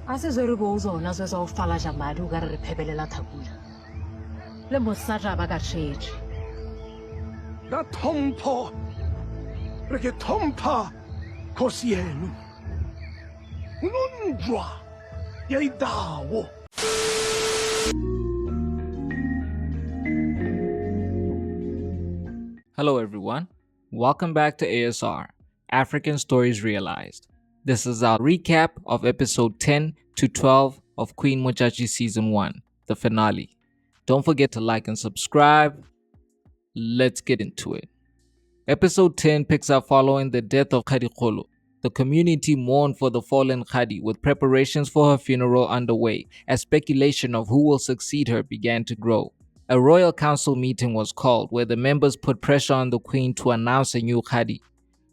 A se zere bo zona se sa o falaja madi o ka re phebelela thakula. Le mosatla ba ka tshetse. Ka thompho re ke thompha khosi yenu. Unonjwa ya idawo. Hello everyone, welcome back to ASR, African Stories Realized. This is our recap of episode 10 to 12 of Queen Modjadji season 1, the finale. Don't forget to like and subscribe. Let's get into it. Episode 10 picks up following the death of Kgadi Kgolo. The community mourned for the fallen Kgadi with preparations for her funeral underway as speculation of who will succeed her began to grow. A royal council meeting was called where the members put pressure on the queen to announce a new Kgadi.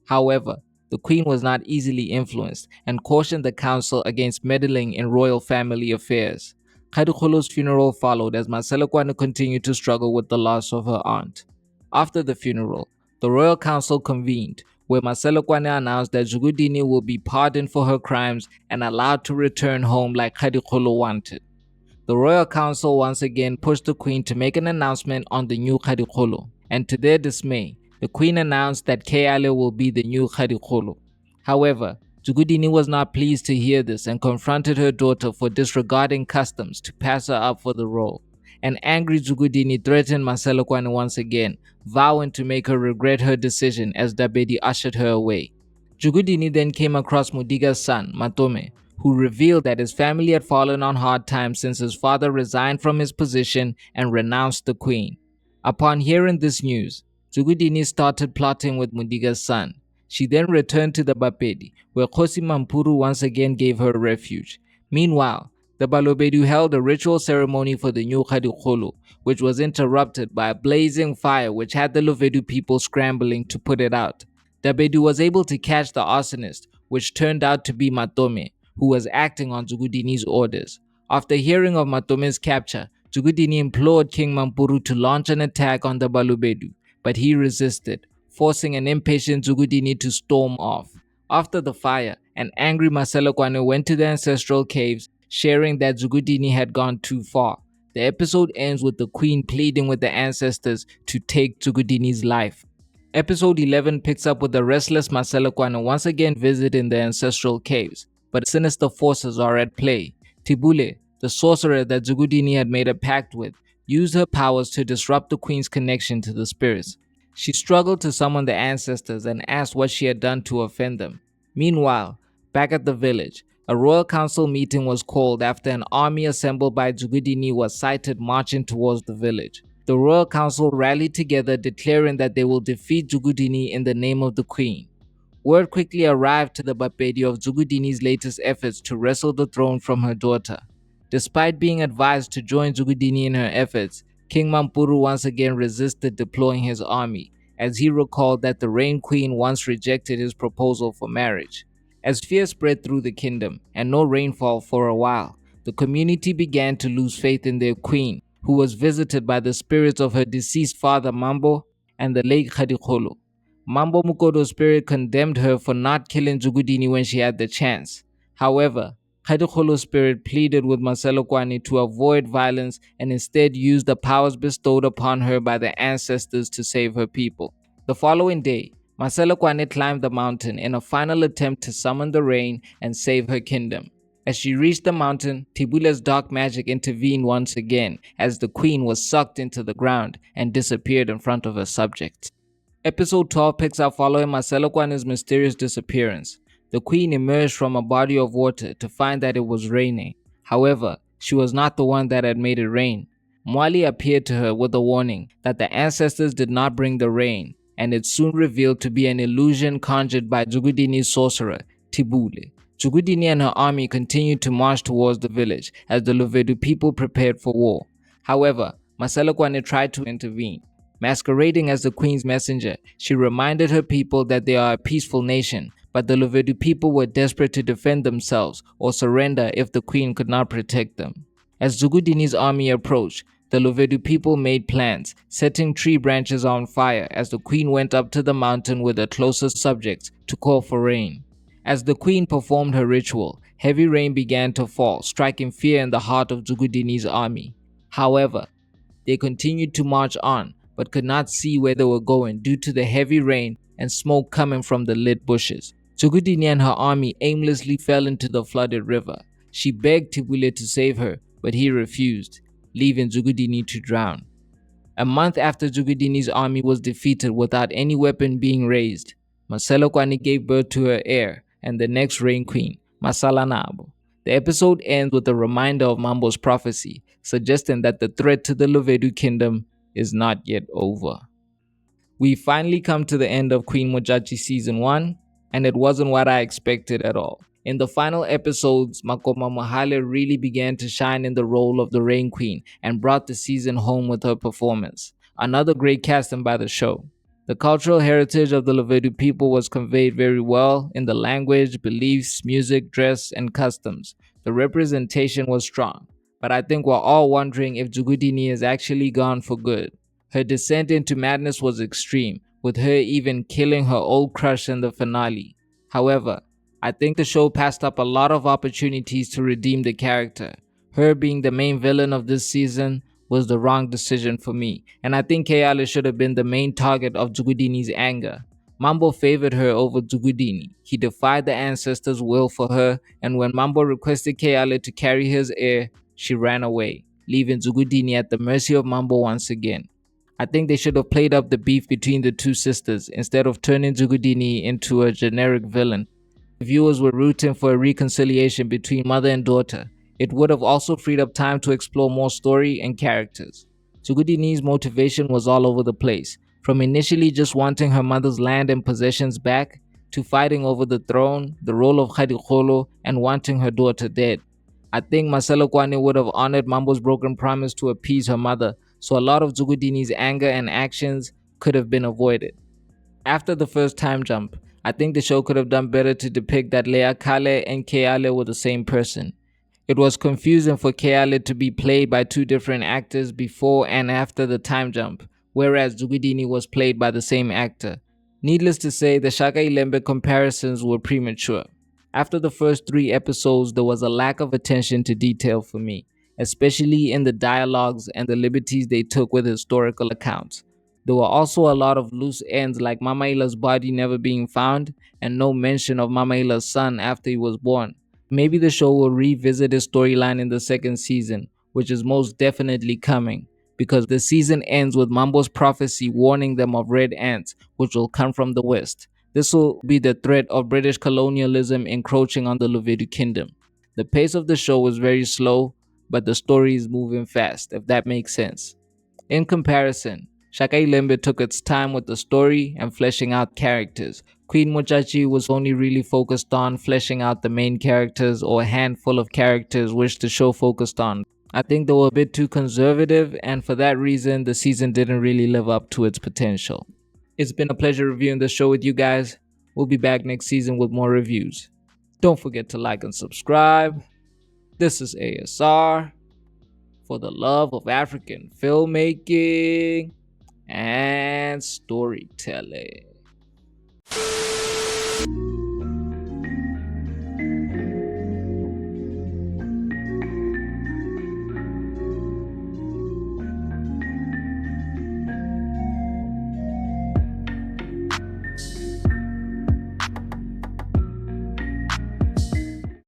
However, the queen was not easily influenced and cautioned the council against meddling in royal family affairs. Kgadi Kgolo's funeral followed as Maselokwane continued to struggle with the loss of her aunt. After the funeral, the royal council convened where Maselokwane announced that Zugudini will be pardoned for her crimes and allowed to return home like Kgadi Kgolo wanted. The royal council once again pushed the queen to make an announcement on the new Kgadi Kgolo, and to their dismay, the queen announced that Keale will be the new Kgadi Kgolo. However, Zugudini was not pleased to hear this and confronted her daughter for disregarding customs to pass her up for the role. An angry Zugudini threatened Maselokwane once again, vowing to make her regret her decision as Dabedi ushered her away. Zugudini then came across Mudiga's son, Matome, who revealed that his family had fallen on hard times since his father resigned from his position and renounced the queen. Upon hearing this news, Zugudini started plotting with Mudiga's son. She then returned to the Bapedi, where Kgosi Mampuru once again gave her refuge. Meanwhile, the Balobedu held a ritual ceremony for the new Kgadi Kgolo, which was interrupted by a blazing fire which had the Lovedu people scrambling to put it out. Dabedu was able to catch the arsonist, which turned out to be Matome, who was acting on Zugudini's orders. After hearing of Matome's capture, Zugudini implored King Mampuru to launch an attack on the Balobedu, but he resisted, forcing an impatient Zugudini to storm off. After the fire, an angry Maselokwane went to the ancestral caves, sharing that Zugudini had gone too far. The episode ends with the queen pleading with the ancestors to take Zugudini's life. Episode 11 picks up with the restless Maselokwane once again visiting the ancestral caves, but sinister forces are at play. Tibule, the sorcerer that Zugudini had made a pact with, used her powers to disrupt the queen's connection to the spirits. She struggled to summon the ancestors and asked what she had done to offend them. Meanwhile, back at the village, a royal council meeting was called after an army assembled by Zugudini was sighted marching towards the village. The royal council rallied together, declaring that they will defeat Zugudini in the name of the queen. Word quickly arrived to the Bapedi of Zugudini's latest efforts to wrestle the throne from her daughter. Despite being advised to join Zugudini in her efforts, King Mampuru once again resisted deploying his army, as he recalled that the Rain Queen once rejected his proposal for marriage. As fear spread through the kingdom and no rainfall for a while, the community began to lose faith in their queen, who was visited by the spirits of her deceased father Mambo and the late Kgadi Kgolo. Mambo Mukodo's spirit condemned her for not killing Zugudini when she had the chance. However, Kgadi Kgolo's spirit pleaded with Maselokwane to avoid violence and instead use the powers bestowed upon her by the ancestors to save her people. The following day, Maselokwane climbed the mountain in a final attempt to summon the rain and save her kingdom. As she reached the mountain, Tibule's dark magic intervened once again as the queen was sucked into the ground and disappeared in front of her subjects. Episode 12 picks up following Maselokwane's mysterious disappearance. The queen emerged from a body of water to find that it was raining. However, she was not the one that had made it rain. Mwali appeared to her with a warning that the ancestors did not bring the rain, and it soon revealed to be an illusion conjured by Zugudini's sorcerer, Tibule. Zugudini and her army continued to march towards the village as the Lovedu people prepared for war. However, Maselokwane tried to intervene. Masquerading as the queen's messenger, she reminded her people that they are a peaceful nation, but the Lovedu people were desperate to defend themselves or surrender if the queen could not protect them. As Zugudini's army approached, the Lovedu people made plans, setting tree branches on fire as the queen went up to the mountain with her closest subjects to call for rain. As the queen performed her ritual, heavy rain began to fall, striking fear in the heart of Zugudini's army. However, they continued to march on, but could not see where they were going due to the heavy rain and smoke coming from the lit bushes. Zugudini and her army aimlessly fell into the flooded river. She begged Tibule to save her, but he refused, leaving Zugudini to drown. A month after Zugudini's army was defeated without any weapon being raised, Maselokwani gave birth to her heir and the next Rain Queen, Masalanabo. The episode ends with a reminder of Mambo's prophecy, suggesting that the threat to the Lovedu kingdom is not yet over. We finally come to the end of Queen Modjadji Season 1, and it wasn't what I expected at all. In the final episodes, Makoma Mohale really began to shine in the role of the Rain Queen and brought the season home with her performance. Another great casting by the show. The cultural heritage of the Lovedu people was conveyed very well in the language, beliefs, music, dress, and customs. The representation was strong, but I think we're all wondering if Zugudini is actually gone for good. Her descent into madness was extreme, with her even killing her old crush in the finale. However, I think the show passed up a lot of opportunities to redeem the character. Her being the main villain of this season was the wrong decision for me, and I think Kayale should have been the main target of Zugudini's anger. Mambo favored her over Zugudini. He defied the ancestors' will for her, and when Mambo requested Kayale to carry his heir, she ran away, leaving Zugudini at the mercy of Mambo once again. I think they should have played up the beef between the two sisters instead of turning Zugudini into a generic villain. Viewers were rooting for a reconciliation between mother and daughter. It would have also freed up time to explore more story and characters. Zugudini's motivation was all over the place, from initially just wanting her mother's land and possessions back, to fighting over the throne, the role of Khadikholo, and wanting her daughter dead. I think Marcelo Kwane would have honored Mambo's broken promise to appease her mother, so a lot of Zugudini's anger and actions could have been avoided. After the first time jump, I think the show could have done better to depict that Lea Kale and Keale were the same person. It was confusing for Keale to be played by two different actors before and after the time jump, whereas Zugudini was played by the same actor. Needless to say, the Shaka Ilembe comparisons were premature. After the first 3 episodes, there was a lack of attention to detail for me, especially in the dialogues and the liberties they took with historical accounts. There were also a lot of loose ends, like Mamaila's body never being found and no mention of Mamaila's son after he was born. Maybe the show will revisit his storyline in the second season, which is most definitely coming, because the season ends with Mambo's prophecy warning them of red ants, which will come from the west. This will be the threat of British colonialism encroaching on the Lovedu kingdom. The pace of the show is very slow, but the story is moving fast, if that makes sense. In comparison, Shaka Ilembe took its time with the story and fleshing out characters. Queen Modjadji was only really focused on fleshing out the main characters or a handful of characters which the show focused on. I think they were a bit too conservative, and for that reason, the season didn't really live up to its potential. It's been a pleasure reviewing the show with you guys. We'll be back next season with more reviews. Don't forget to like and subscribe. This is ASR for the love of African filmmaking and storytelling.